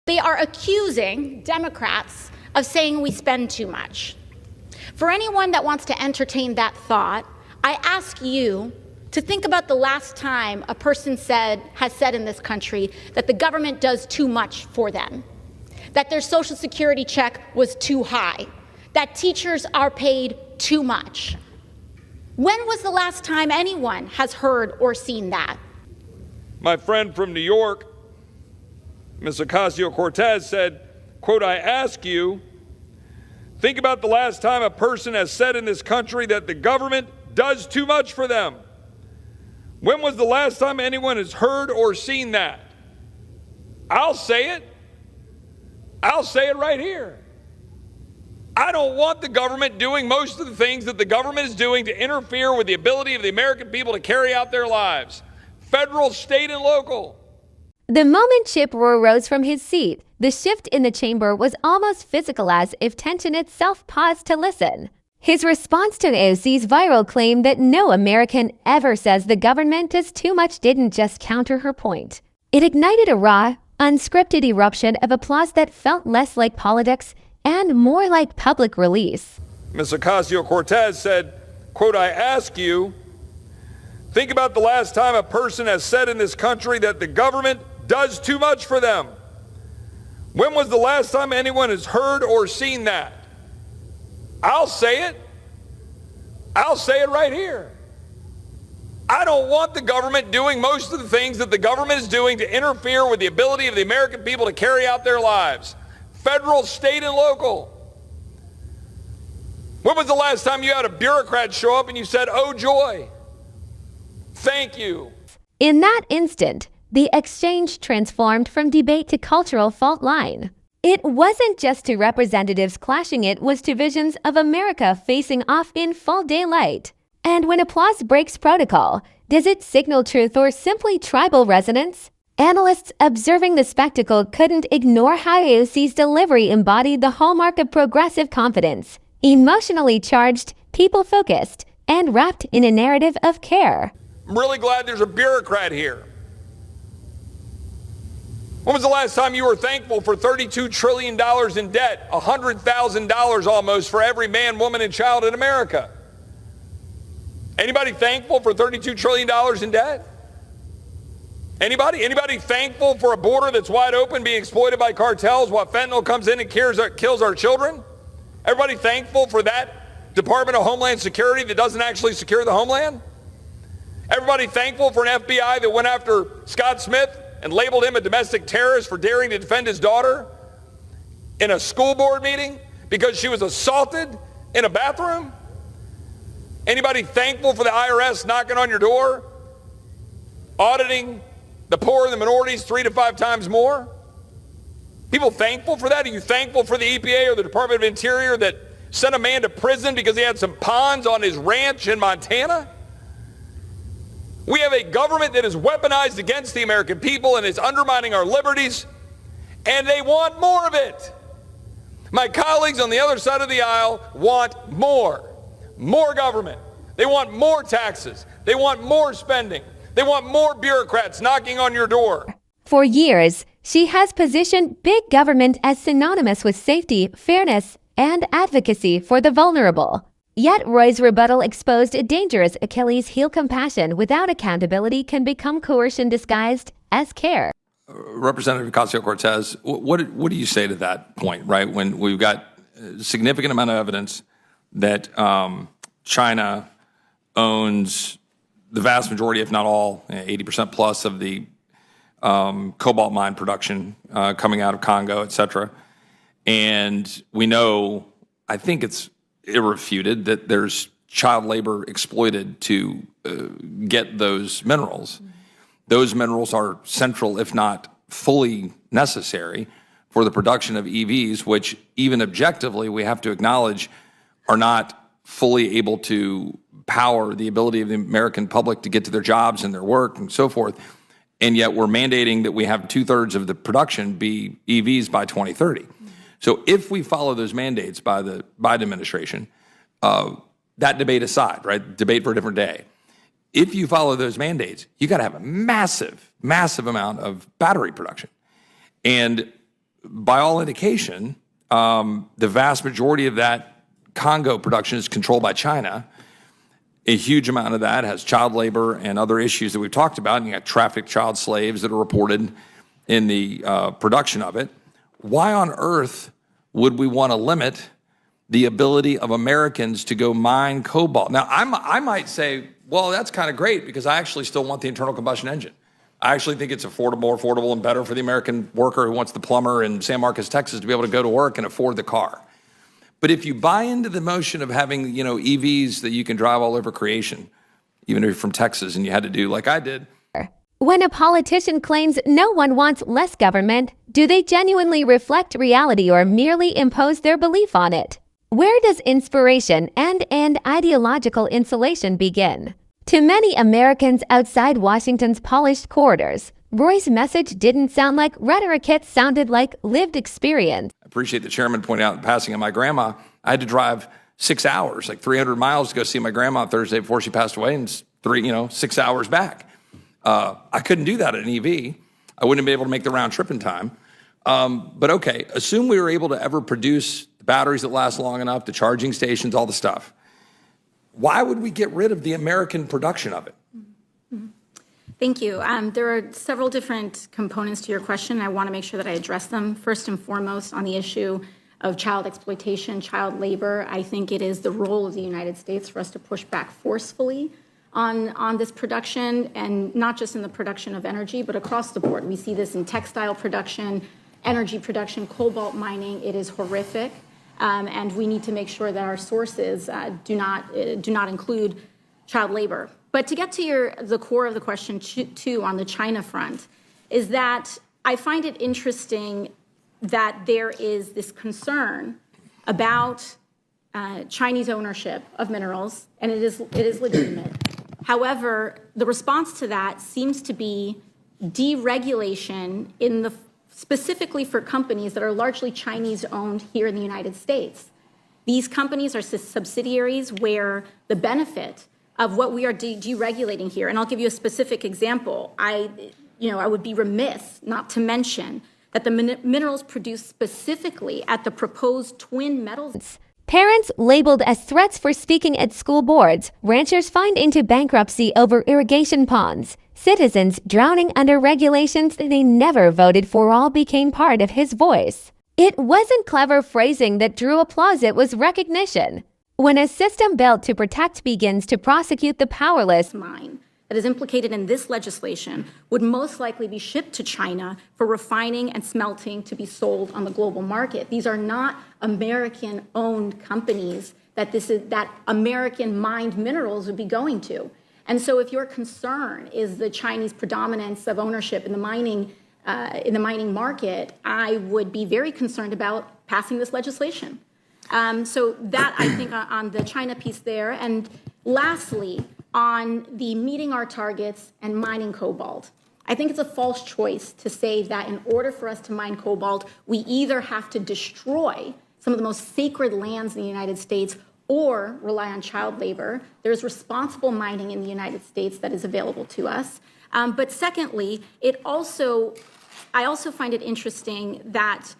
They are accusing Democrats of saying we spend too much. For anyone that wants to entertain that thought, I ask you to think about the last time a person has said in this country that the government does too much for them, that their Social Security check was too high, that teachers are paid too much. When was the last time anyone has heard or seen that? My friend from New York, Ms. Ocasio-Cortez, said, quote, I ask you, think about the last time a person has said in this country that the government does too much for them. When was the last time anyone has heard or seen that? I'll say it. I'll say it right here. I don't want the government doing most of the things that the government is doing to interfere with the ability of the American people to carry out their lives. Federal, state, and local. The moment Chip Roy rose from his seat, the shift in the chamber was almost physical, as if tension itself paused to listen. His response to AOC's viral claim that no American ever says the government does too much didn't just counter her point. It ignited a raw, unscripted eruption of applause that felt less like politics and more like public release. Ms. Ocasio-Cortez said, quote, I ask you, think about the last time a person has said in this country that the government does too much for them. When was the last time anyone has heard or seen that? I'll say it. I'll say it right here. I don't want the government doing most of the things that the government is doing to interfere with the ability of the American people to carry out their lives. Federal, state, and local. When was the last time you had a bureaucrat show up and you said, oh joy, thank you? In that instant, the exchange transformed from debate to cultural fault line. It wasn't just two representatives clashing, it was two visions of America facing off in full daylight. And when applause breaks protocol, does it signal truth or simply tribal resonance? Analysts observing the spectacle couldn't ignore how AOC's delivery embodied the hallmark of progressive confidence, emotionally charged, people-focused, and wrapped in a narrative of care. I'm really glad there's a bureaucrat here. When was the last time you were thankful for $32 trillion in debt, $100,000 almost for every man, woman, and child in America? Anybody thankful for $32 trillion in debt? Anybody? Anybody thankful for a border that's wide open being exploited by cartels while fentanyl comes in and kills our children? Everybody thankful for that Department of Homeland Security that doesn't actually secure the homeland? Everybody thankful for an FBI that went after Scott Smith and labeled him a domestic terrorist for daring to defend his daughter in a school board meeting because she was assaulted in a bathroom? Anybody thankful for the IRS knocking on your door, auditing the poor and the minorities 3 to 5 times more? People thankful for that? Are you thankful for the EPA or the Department of Interior that sent a man to prison because he had some ponds on his ranch in Montana? We have a government that is weaponized against the American people and is undermining our liberties, and they want more of it. My colleagues on the other side of the aisle want more government. They want more taxes. They want more spending. They want more bureaucrats knocking on your door. For years, she has positioned big government as synonymous with safety, fairness, and advocacy for the vulnerable. Yet Roy's rebuttal exposed a dangerous Achilles heel. Compassion without accountability can become coercion disguised as care. Representative Ocasio-Cortez, what do you say to that point, right? When we've got a significant amount of evidence that China owns the vast majority, if not all, 80% plus of the cobalt mine production coming out of Congo, et cetera. And we know, I think it's irrefuted, that there's child labor exploited to get those minerals. Those minerals are central, if not fully necessary, for the production of EVs, which even objectively we have to acknowledge are not fully able to power the ability of the American public to get to their jobs and their work and so forth. And yet we're mandating that we have 2/3 of the production be EVs by 2030. So if we follow those mandates by the Biden administration, that debate aside, right? Debate for a different day. If you follow those mandates, you got to have a massive, massive amount of battery production. And by all indication, the vast majority of that Congo production is controlled by China. A huge amount of that has child labor and other issues that we've talked about. And you got trafficked child slaves that are reported in the production of it. Why on earth would we want to limit the ability of Americans to go mine cobalt? Now, I might say, well, that's kind of great because I actually still want the internal combustion engine. I actually think it's more affordable and better for the American worker who wants the plumber in San Marcos, Texas, to be able to go to work and afford the car. But if you buy into the motion of having, EVs that you can drive all over creation, even if you're from Texas and you had to do like I did. When a politician claims no one wants less government, do they genuinely reflect reality or merely impose their belief on it? Where does inspiration and ideological insulation begin? To many Americans outside Washington's polished corridors, Roy's message didn't sound like rhetoric, it sounded like lived experience. I appreciate the chairman pointing out the passing of my grandma. I had to drive 6 hours, like 300 miles to go see my grandma Thursday before she passed away, and 6 hours back. I couldn't do that at an EV. I wouldn't be able to make the round trip in time. But okay, assume we were able to ever produce the batteries that last long enough, the charging stations, all the stuff. Why would we get rid of the American production of it? Thank you. There are several different components to your question. I want to make sure that I address them. First and foremost, on the issue of child exploitation, child labor, I think it is the role of the United States for us to push back forcefully on this production, and not just in the production of energy, but across the board. We see this in textile production, energy production, cobalt mining. It is horrific. And we need to make sure that our sources do not include child labor. But to get to the core of the question, too, on the China front, is that I find it interesting that there is this concern about Chinese ownership of minerals, and it is legitimate. However, the response to that seems to be deregulation specifically for companies that are largely Chinese-owned here in the United States. These companies are subsidiaries where the benefit of what we are deregulating here, and I'll give you a specific example. I would be remiss not to mention that the minerals produced specifically at the proposed twin metals. Parents labeled as threats for speaking at school boards, ranchers fined into bankruptcy over irrigation ponds, citizens drowning under regulations they never voted for all became part of his voice. It wasn't clever phrasing that drew applause, it was recognition. When a system built to protect begins to prosecute the powerless, mine that is implicated in this legislation would most likely be shipped to China for refining and smelting to be sold on the global market. These are not American-owned companies that American mined minerals would be going to. And so if your concern is the Chinese predominance of ownership in the mining market, I would be very concerned about passing this legislation. So that, I think, on the China piece there. And lastly, on the meeting our targets and mining cobalt. I think it's a false choice to say that in order for us to mine cobalt, we either have to destroy some of the most sacred lands in the United States or rely on child labor. There's responsible mining in the United States that is available to us. But secondly, I also find it interesting that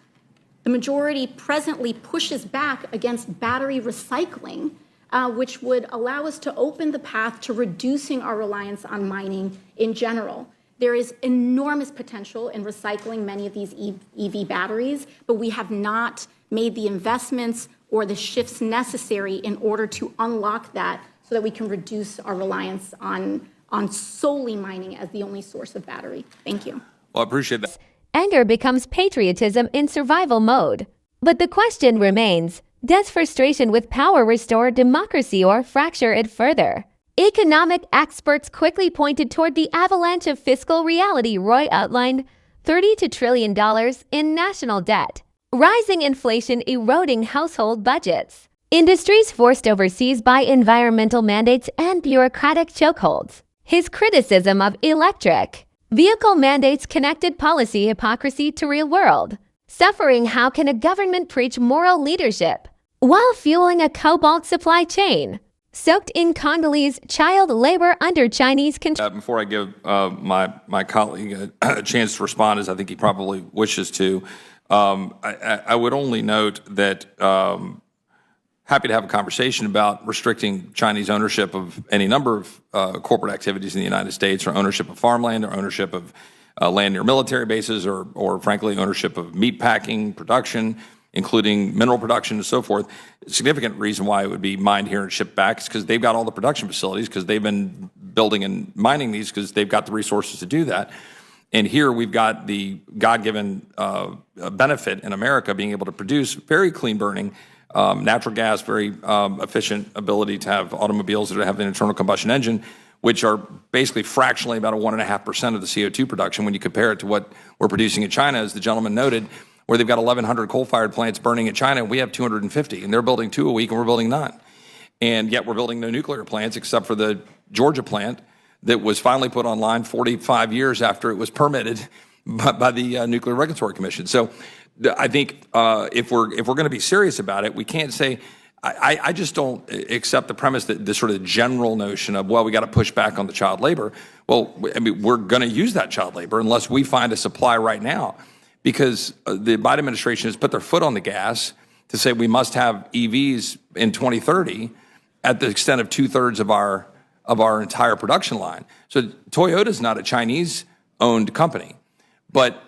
the majority presently pushes back against battery recycling, which would allow us to open the path to reducing our reliance on mining in general. There is enormous potential in recycling many of these EV batteries, but we have not made the investments or the shifts necessary in order to unlock that so that we can reduce our reliance on solely mining as the only source of battery. Thank you. Well, I appreciate that. anger becomes patriotism in survival mode. But the question remains, does frustration with power restore democracy or fracture it further? Economic experts quickly pointed toward the avalanche of fiscal reality Roy outlined: $32 trillion in national debt, rising inflation eroding household budgets, industries forced overseas by environmental mandates and bureaucratic chokeholds. His criticism of electric vehicle mandates connected policy hypocrisy to real world suffering. How can a government preach moral leadership while fueling a cobalt supply chain soaked in Congolese child labor under Chinese control? Before I give my colleague a chance to respond, as I think he probably wishes to, I would only note that happy to have a conversation about restricting Chinese ownership of any number of corporate activities in the United States, or ownership of farmland, or ownership of land near military bases, or frankly, ownership of meat packing, production, including mineral production and so forth. A significant reason why it would be mined here and shipped back is because they've got all the production facilities, because they've been building and mining these, because they've got the resources to do that. And here we've got the God-given benefit in America being able to produce very clean burning natural gas, very efficient ability to have automobiles that have an internal combustion engine, which are basically fractionally about a 1.5% of the CO2 production when you compare it to what we're producing in China, as the gentleman noted, where they've got 1,100 coal-fired plants burning in China, and we have 250, and they're building 2 a week, and we're building none. And yet we're building no nuclear plants except for the Georgia plant that was finally put online 45 years after it was permitted by the Nuclear Regulatory Commission. So I think if we're going to be serious about it, we can't say, I just don't accept the premise that this sort of general notion of, well, we got to push back on the child labor. Well, I mean, we're going to use that child labor unless we find a supply right now, because the Biden administration has put their foot on the gas to say we must have EVs in 2030 at the extent of 2/3 of our entire production line. So Toyota is not a Chinese-owned company, but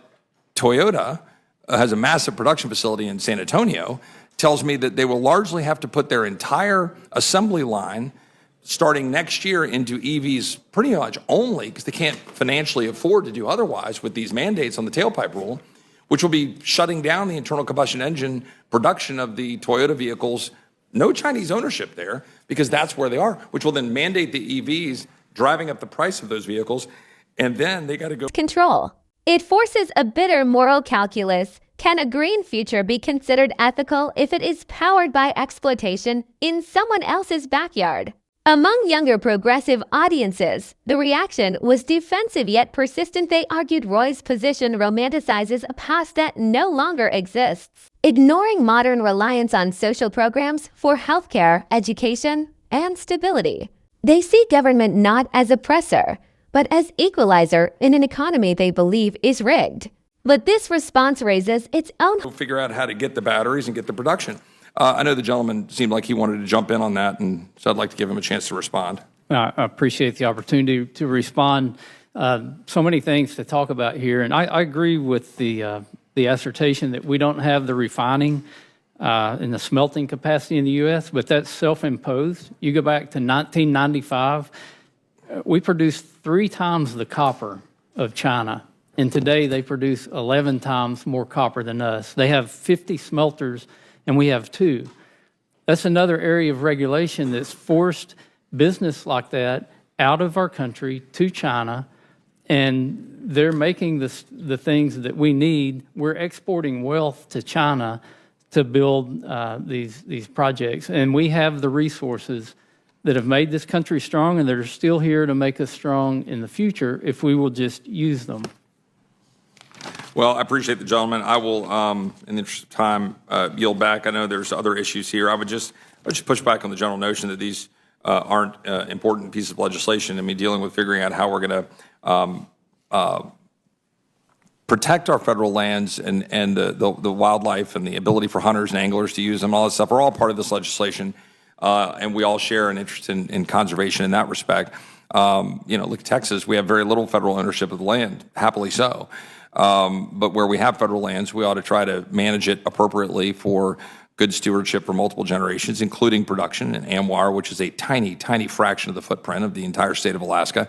Toyota has a massive production facility in San Antonio, tells me that they will largely have to put their entire assembly line starting next year into EVs pretty much only, because they can't financially afford to do otherwise with these mandates on the tailpipe rule, which will be shutting down the internal combustion engine production of the Toyota vehicles. No Chinese ownership there, because that's where they are, which will then mandate the EVs, driving up the price of those vehicles, and then they got to go control. It forces a bitter moral calculus. Can a green future be considered ethical if it is powered by exploitation in someone else's backyard? Among younger progressive audiences, the reaction was defensive yet persistent. They argued Roy's position romanticizes a past that no longer exists, ignoring modern reliance on social programs for healthcare, education, and stability. They see government not as oppressor, but as equalizer in an economy they believe is rigged. But this response raises its own. Figure out how to get the batteries and get the production. I know the gentleman seemed like he wanted to jump in on that, and so I'd like to give him a chance to respond. I appreciate the opportunity to respond. So many things to talk about here, and I agree with the assertion that we don't have the refining and the smelting capacity in the U.S., but that's self-imposed. You go back to 1995, we produced 3 times the copper of China, and today they produce 11 times more copper than us. They have 50 smelters, and we have 2. That's another area of regulation that's forced business like that out of our country to China, and they're making the things that we need. We're exporting wealth to China to build these projects, and we have the resources that have made this country strong and that are still here to make us strong in the future if we will just use them. Well, I appreciate the gentleman. I will, in the interest of time, yield back. I know there's other issues here. I would just push back on the general notion that these aren't important pieces of legislation. I mean, dealing with figuring out how we're going to protect our federal lands and the wildlife and the ability for hunters and anglers to use them, all that stuff are all part of this legislation, and we all share an interest in conservation in that respect. Look at Texas. We have very little federal ownership of the land, happily so. But where we have federal lands, we ought to try to manage it appropriately for good stewardship for multiple generations, including production in AMWR, which is a tiny, tiny fraction of the footprint of the entire state of Alaska.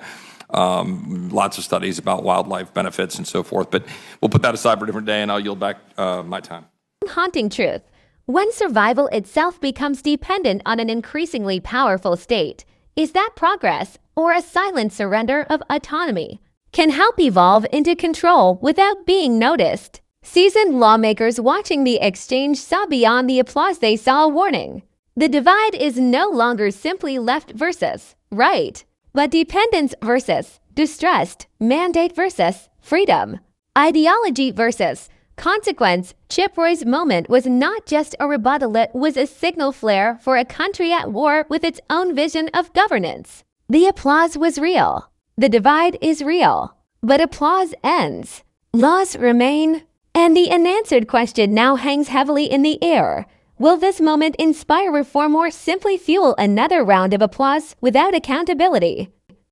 Lots of studies about wildlife benefits and so forth. But we'll put that aside for a different day, and I'll yield back my time. Haunting truth. When survival itself becomes dependent on an increasingly powerful state, is that progress or a silent surrender of autonomy? Can help evolve into control without being noticed. Seasoned lawmakers watching the exchange saw beyond the applause. They saw a warning. The divide is no longer simply left versus right, but dependence versus distrust, mandate versus freedom, ideology versus consequence. Chip Roy's moment was not just a rebuttal, it was a signal flare for a country at war with its own vision of governance. The applause was real. The divide is real, but applause ends. Laws remain. And the unanswered question now hangs heavily in the air. Will this moment inspire reform or simply fuel another round of applause without accountability?